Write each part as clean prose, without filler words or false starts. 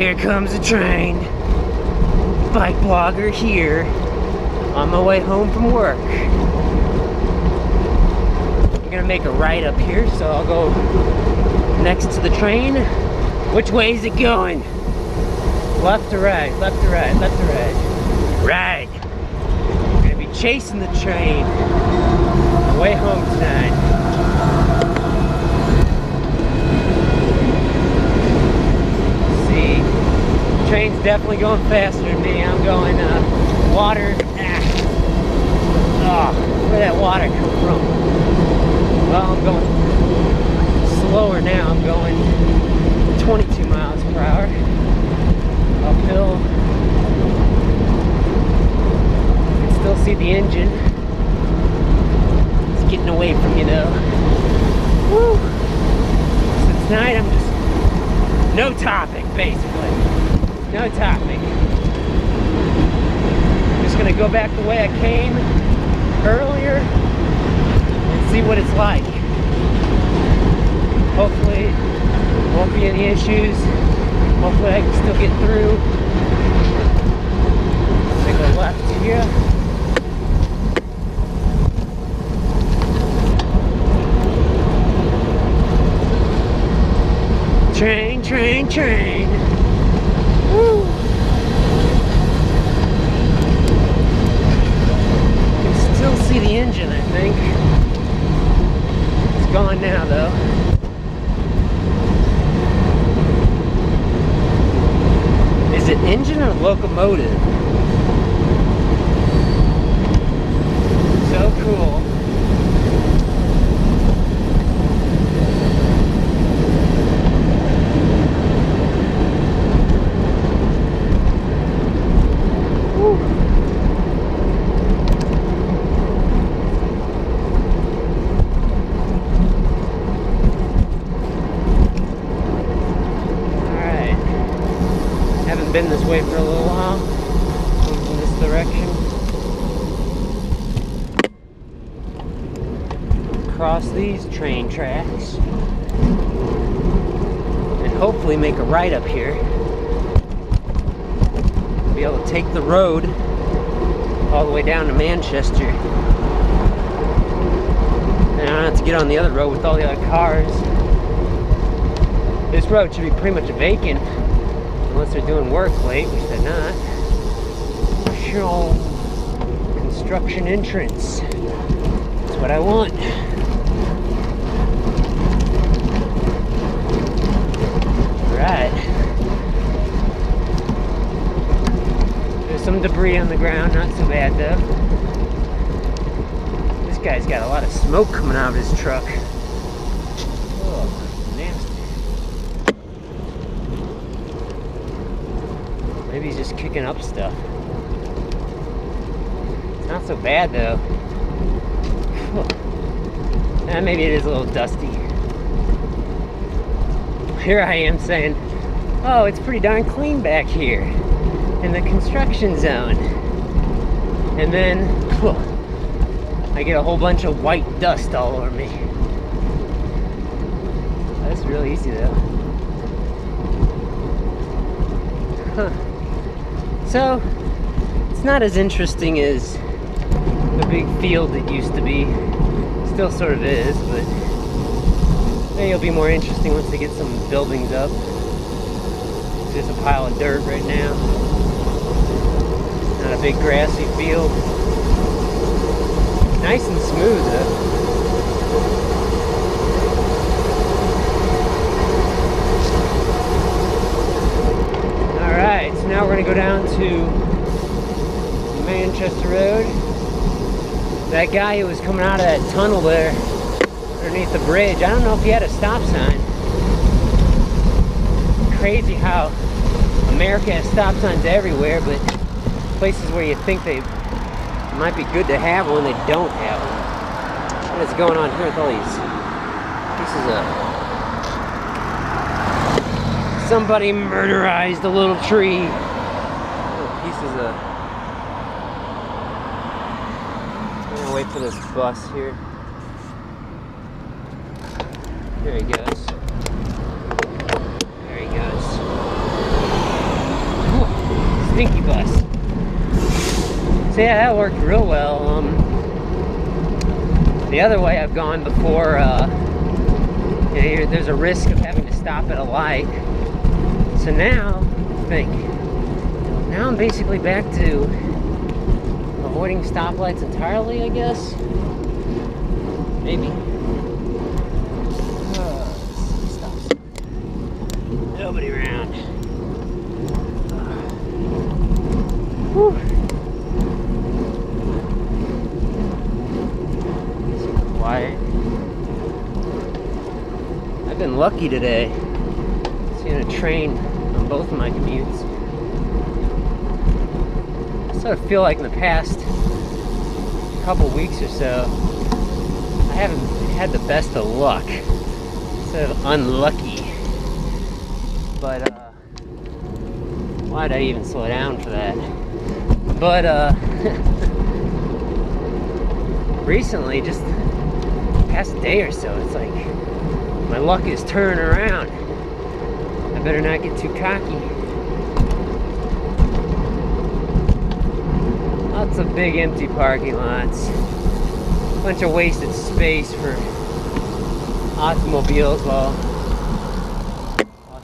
Here comes the train. BikeBlogger here on my way home from work. I'm gonna make a right up here, so I'll go next to the train. Which way is it going? Left or right? Left or right? Left or right? Right. I'm gonna be chasing the train on the way home tonight. Train's definitely going faster than me. I'm going water. Oh, where'd that water come from? Well, I'm going slower now. I'm going 22 miles per hour uphill. You can still see the engine. It's getting away from you though. Woo! So tonight I'm just no topic basically. No topic. I'm just gonna go back the way I came earlier and see what it's like. Hopefully, won't be any issues. Hopefully, I can still get through. I go left here. Train, train, train. Woo. You can still see the engine, I think. It's gone now, though. Is it engine or locomotive? So cool. Been this way for a little while. Going in this direction. Cross these train tracks. And hopefully make a right up here. Be able to take the road all the way down to Manchester. And I don't have to get on the other road with all the other cars. This road should be pretty much vacant. Unless they're doing work late, which they're not. Sure. Construction entrance. That's what I want. Alright. There's some debris on the ground, not so bad though. This guy's got a lot of smoke coming out of his truck. Oh, nasty. Maybe he's just kicking up stuff. It's not so bad though. Maybe it is a little dusty. Here I am saying, oh, it's pretty darn clean back here in the construction zone. And then, I get a whole bunch of white dust all over me. That's really easy though. Huh. So, it's not as interesting as the big field it used to be. Still sort of is, but maybe it'll be more interesting once they get some buildings up. There's a pile of dirt right now. Not a big grassy field. Nice and smooth though. Alright, so now we're going to go down to Manchester Road. That guy who was coming out of that tunnel there underneath the bridge, I don't know if he had a stop sign. Crazy how America has stop signs everywhere, but places where you think they might be good to have one, they don't have one. What is going on here with all these pieces of... Somebody murderized a little tree. Little pieces of... I'm gonna wait for this bus here. There he goes. There he goes. Stinky bus. So yeah, that worked real well. The other way I've gone before, there's a risk of having to stop at a light. So now, now I'm basically back to avoiding stoplights entirely, I guess. Maybe. Stop. Nobody around. Whew. Quiet. I've been lucky today. Seeing a train on both of my commutes. I sort of feel like in the past couple weeks or so, I haven't had the best of luck. Instead of unlucky. But why'd I even slow down for that? But recently, just the past day or so, it's like my luck is turning around. I better not get too cocky. Lots of big empty parking lots. Bunch of wasted space for automobiles while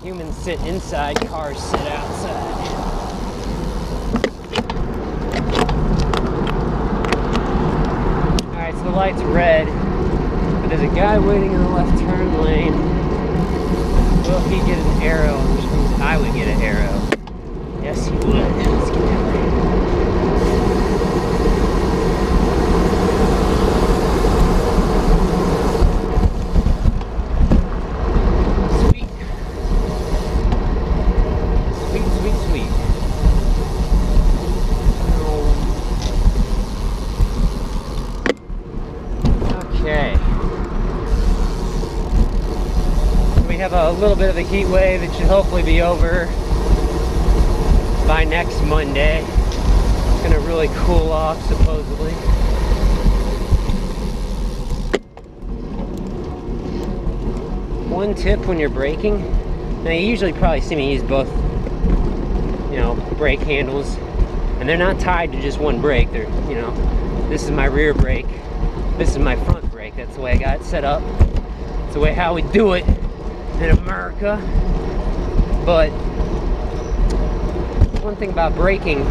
humans sit inside, cars sit outside. Alright, so the light's red, but there's a guy waiting in the left turn lane. Will he get an arrow, which means I would get an arrow? Yes, he would. Let's get that way. We have a little bit of a heat wave. It should hopefully be over by next Monday. It's gonna really cool off, supposedly. One tip when you're braking, now you usually probably see me use both, brake handles, and they're not tied to just one brake. They're, this is my rear brake, this is my front brake. That's the way I got it set up. It's the way how we do it in America. But one thing about braking is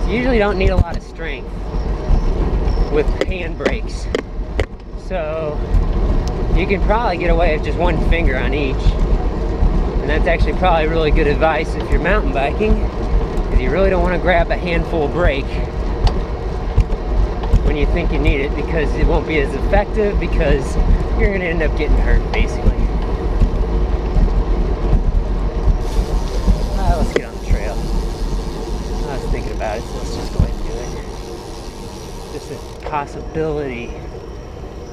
you usually don't need a lot of strength with hand brakes. So you can probably get away with just one finger on each. And that's actually probably really good advice if you're mountain biking, because you really don't want to grab a handful of brake when you think you need it, because it won't be as effective, because you're going to end up getting hurt, basically. Let's get on the trail. I was thinking about it, so let's just go ahead and do it. Just a possibility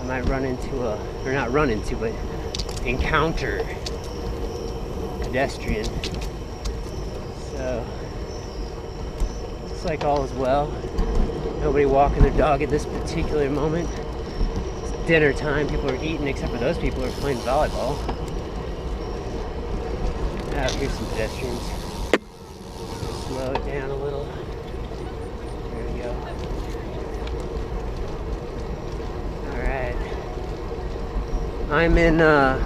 I might run into or not run into, but encounter a pedestrian. So, looks like all is well. Nobody walking their dog at this particular moment. It's dinner time. People are eating, except for those people who are playing volleyball. Here's some pedestrians. Slow it down a little. There we go. Alright. I'm in, I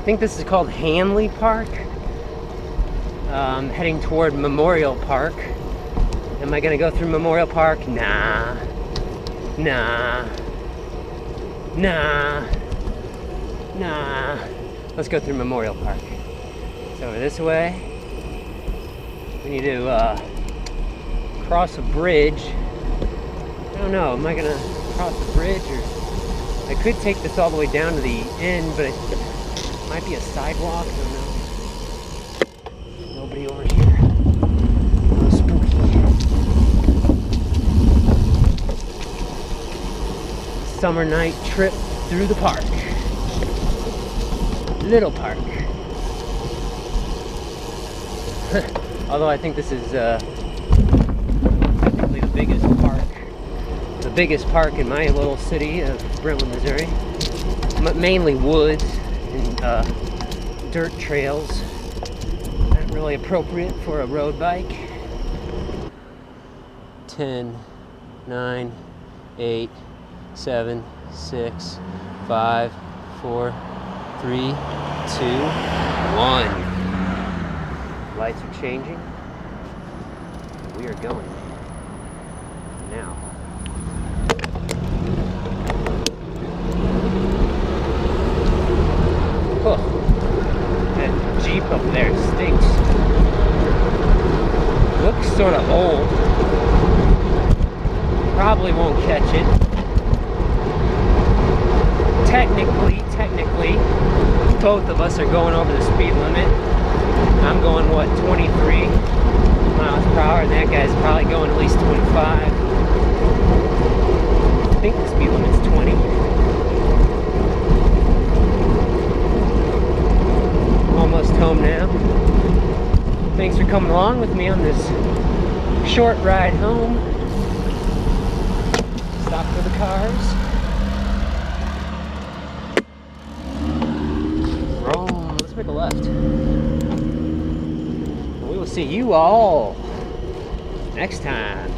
think this is called Hanley Park. Heading toward Memorial Park. Am I gonna go through Memorial Park? Nah. Nah. Nah. Nah. Let's go through Memorial Park. It's over this way. We need to cross a bridge. I don't know, am I gonna cross the bridge, or I could take this all the way down to the end, but it might be a sidewalk, I don't know. Nobody over here. Oh, spooky. Summer night trip through the park. Little park. Although I think this is technically the biggest park in my little city of Brentwood, Missouri. Mainly woods and dirt trails. Not really appropriate for a road bike. 10, 9, 8, 7, 6, 5, 4, 3, 2, 1. Lights are changing. We are going now. Oh, that Jeep up there stinks. Looks sort of old. Probably won't catch it. Technically, both of us are going over the speed limit. I'm going, what, 23 miles per hour, and that guy's probably going at least 25. I think the speed limit's 20. Almost home now. Thanks for coming along with me on this short ride home. Stop for the cars. Wrong. Let's make a left. We will see you all next time.